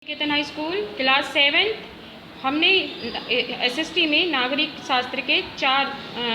निकेतन high school class 7 हमने SST में नागरिक शास्त्र के 4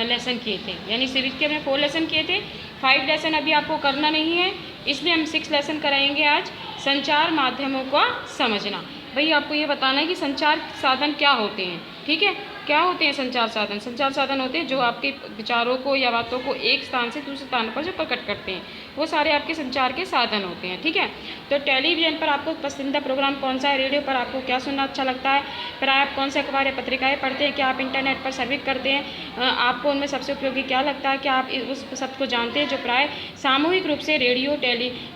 लेसन किए थे, यानी सिविक्स के हमने 4 लेसन किए थे। 5 लेसन अभी आपको करना नहीं है, इसलिए हम 6 लेसन कराएंगे आज। संचार माध्यमों का समझना। भाई आपको ये बताना है कि संचार साधन क्या होते हैं, ठीक है। क्या होते हैं संचार साधन? संचार साधन होते हैं जो आपके विचारों को या बातों को एक स्थान से दूसरे स्थान पर जो प्रकट करते हैं, वो सारे आपके संचार के साधन होते हैं, ठीक है। तो टेलीविज़न पर आपको पसंदीदा प्रोग्राम कौन सा है? रेडियो पर आपको क्या सुनना अच्छा लगता है? फिर आप कौन से अखबार या पत्रिकाएँ पढ़ते हैं? क्या आप इंटरनेट पर सर्विस करते हैं? आपको उनमें सबसे उपयोगी क्या लगता है? क्या आप उस सब को जानते हैं जो प्राय सामूहिक रूप से रेडियो,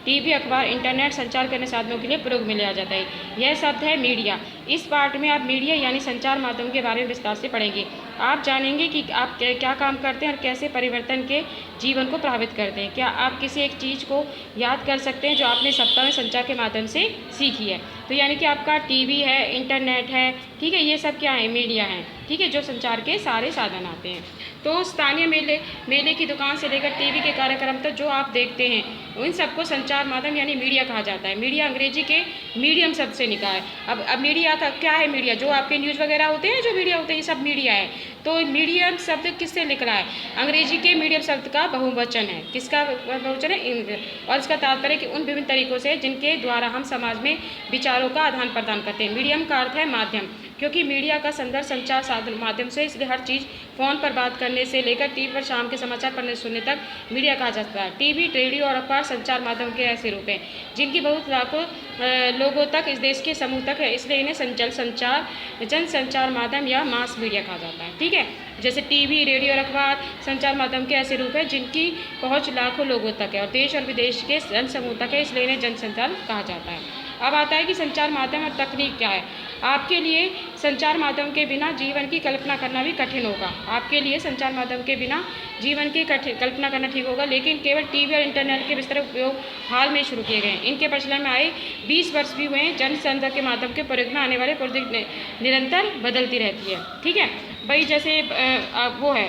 टीवी, अखबार, इंटरनेट संचार करने साधनों के लिए प्रयोग में लिया जाता है? यह शब्द है मीडिया। इस पार्ट में आप मीडिया यानी संचार माध्यम के बारे में विस्तार से पढ़ेंगे। आप जानेंगे कि आप क्या काम करते हैं और कैसे परिवर्तन के जीवन को प्रभावित करते हैं। क्या आप किसी एक चीज़ को याद कर सकते हैं जो आपने सप्ताह में संचार के माध्यम से सीखी है? तो यानी कि आपका टीवी है, इंटरनेट है, ठीक है, ये सब क्या है? मीडिया है, ठीक है, जो संचार के सारे साधन आते हैं। तो स्थानीय मेले की दुकान से लेकर टीवी के कार्यक्रम तक जो आप देखते हैं, उन सबको संचार माध्यम यानी मीडिया कहा जाता है। मीडिया अंग्रेजी के मीडियम शब्द से निकला है। अब मीडिया का क्या है? मीडिया जो आपके न्यूज़ वगैरह होते हैं, जो मीडिया होते हैं, ये सब मीडिया है। तो मीडियम शब्द किससे निकला है? अंग्रेजी के मीडियम शब्द का बहुवचन है। किसका बहुवचन है? और इसका तात्पर्य कि उन विभिन्न तरीकों से जिनके द्वारा हम समाज में विचारों का आदान प्रदान करते हैं। मीडियम का अर्थ है माध्यम, क्योंकि मीडिया का संदर्भ संचार साधन माध्यम से, इसलिए हर चीज़ फ़ोन पर बात करने से लेकर टीवी पर शाम के समाचार पढ़ने सुनने तक मीडिया कहा जाता है। टीवी, रेडियो और अखबार संचार माध्यम के ऐसे रूप हैं जिनकी बहुत लाखों लोगों तक, इस देश के समूह तक है, इसलिए इन्हें जन संचार माध्यम या मास मीडिया कहा जाता है, ठीक है। जैसे टीवी, रेडियो और अखबार संचार माध्यम के ऐसे रूप हैं जिनकी पहुँच लाखों लोगों तक है और देश और विदेश के जन समूह तक है, इसलिए इन्हें जनसंचार कहा जाता है। अब आता है कि संचार माध्यम और तकनीक क्या है। आपके लिए संचार माध्यम के बिना जीवन की कल्पना करना भी कठिन होगा। आपके लिए संचार माध्यम के बिना जीवन की कल्पना करना ठीक होगा, लेकिन केवल टीवी और इंटरनेट के विस्तार उपयोग हाल में शुरू किए गए हैं। इनके प्रचलन में आए 20 वर्ष भी हुए हैं। जनसंचार के माध्यम के प्रयोग में आने वाले प्रौद्योगिकी निरंतर बदलती रहती है, ठीक है भाई। जैसे वो है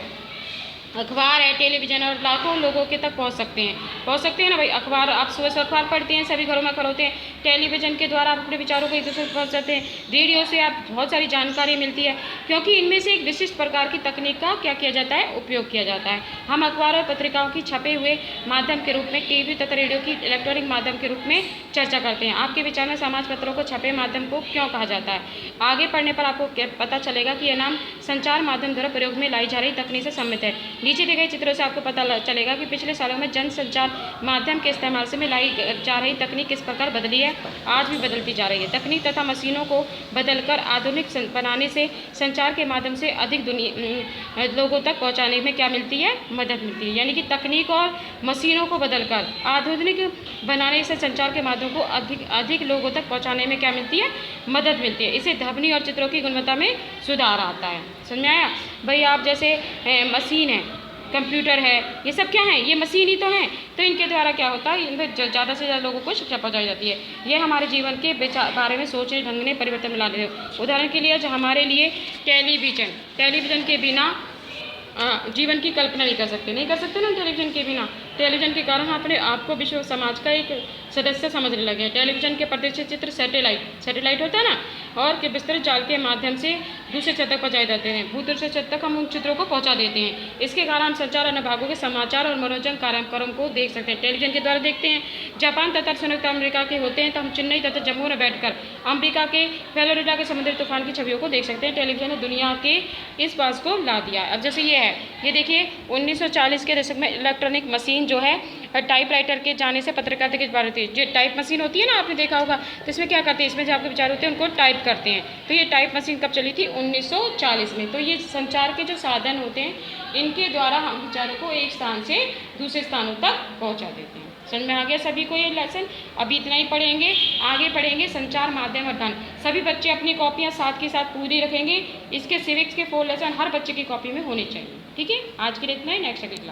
अखबार है, टेलीविज़न और लाखों लोगों के तक पहुंच सकते हैं ना भाई। अखबार, आप सुबह से अखबार पढ़ते हैं, सभी घरों में अखबार होते हैं। टेलीविज़न के द्वारा आप अपने विचारों को एक दूसरे तक पहुँचाते हैं। रेडियो से आप बहुत सारी जानकारी मिलती है, क्योंकि इनमें से एक विशिष्ट प्रकार की तकनीक का क्या किया जाता है? उपयोग किया जाता है। हम अखबार और पत्रिकाओं की छपे हुए माध्यम के रूप में, टीवी तथा रेडियो की इलेक्ट्रॉनिक माध्यम के रूप में चर्चा करते हैं। आपके विचार में समाज पत्रों को छपे माध्यम को क्यों कहा जाता है? आगे पढ़ने पर आपको पता चलेगा कि यह नाम संचार माध्यम द्वारा प्रयोग में लाई जा रही तकनीक से सम्मिलित है। नीचे दिए गए चित्रों से आपको पता चलेगा कि पिछले सालों में जन संचार माध्यम के इस्तेमाल से में लाई जा रही तकनीक किस प्रकार बदली है, आज भी बदलती जा रही है। तकनीक तथा मशीनों को बदलकर आधुनिक बनाने से संचार के माध्यम से अधिक लोगों तक पहुंचाने में क्या मिलती है? मदद मिलती है। यानी कि तकनीक और मशीनों को बदलकर आधुनिक बनाने से संचार के माध्यम को अधिक लोगों तक पहुँचाने में क्या मिलती है? मदद मिलती है। इससे ध्वनि और चित्रों की गुणवत्ता में सुधार आता है। समझ में आया भाई? आप जैसे मशीन है, कंप्यूटर है, ये सब क्या है? ये मशीन ही तो हैं। तो इनके द्वारा क्या होता है? इनमें ज़्यादा से ज़्यादा लोगों को शिक्षा पहुँचाई जाती है। ये हमारे जीवन के बारे में सोचने ढंग में परिवर्तन ला रहे हो। उदाहरण के लिए जो हमारे लिए टेलीविज़न के बिना जीवन की कल्पना नहीं कर सकते ना। टेलीविज़न के बिना, टेलीविज़न के कारण हम अपने आप को विश्व समाज का एक सदस्य समझने लगे हैं। टेलीविज़न के प्रदर्शित चित्र सैटेलाइट होता है ना, और के विस्तृत जाल के माध्यम से दूसरे छत तक पहुँचाए जाते हैं। भूतल छत तक हम उन चित्रों को पहुँचा देते हैं। इसके कारण हम संचार अन्य भागों के समाचार और मनोरंजन कार्यक्रम को देख सकते हैं। टेलीविज़न के द्वारा देखते हैं। जापान तथा संयुक्त अमेरिका के होते हैं तो हम चेन्नई तथा जम्मू में बैठकर अमेरिका के फ्लोरिडा के समुद्री तूफान की छवियों को देख सकते हैं। टेलीविज़न ने दुनिया के इस बात को ला दिया। अब जैसे ये है, ये देखिए 1940 के दशक में इलेक्ट्रॉनिक मशीन जो है टाइपराइटर के जाने से पत्रकारिता की बात होती है। जो टाइप मशीन होती है ना, आपने देखा होगा, तो इसमें क्या करते हैं? इसमें जो आपके विचार होते हैं उनको टाइप करते हैं। तो ये टाइप मशीन कब चली थी? 1940 में। तो ये संचार के जो साधन होते हैं, इनके द्वारा हम विचारों को एक स्थान से दूसरे स्थानों तक पहुंचा देते हैं। समझ में आ गया सभी को ये लेसन? अभी इतना ही पढ़ेंगे, आगे पढ़ेंगे संचार माध्यम और ढंग। सभी बच्चे अपनी कॉपियाँ साथ के साथ पूरी रखेंगे। इसके सिविक्स के 4 लेसन हर बच्चे की कॉपी में होने चाहिए, ठीक है। आज के लिए इतना ही, नेक्स्ट अगली क्लास।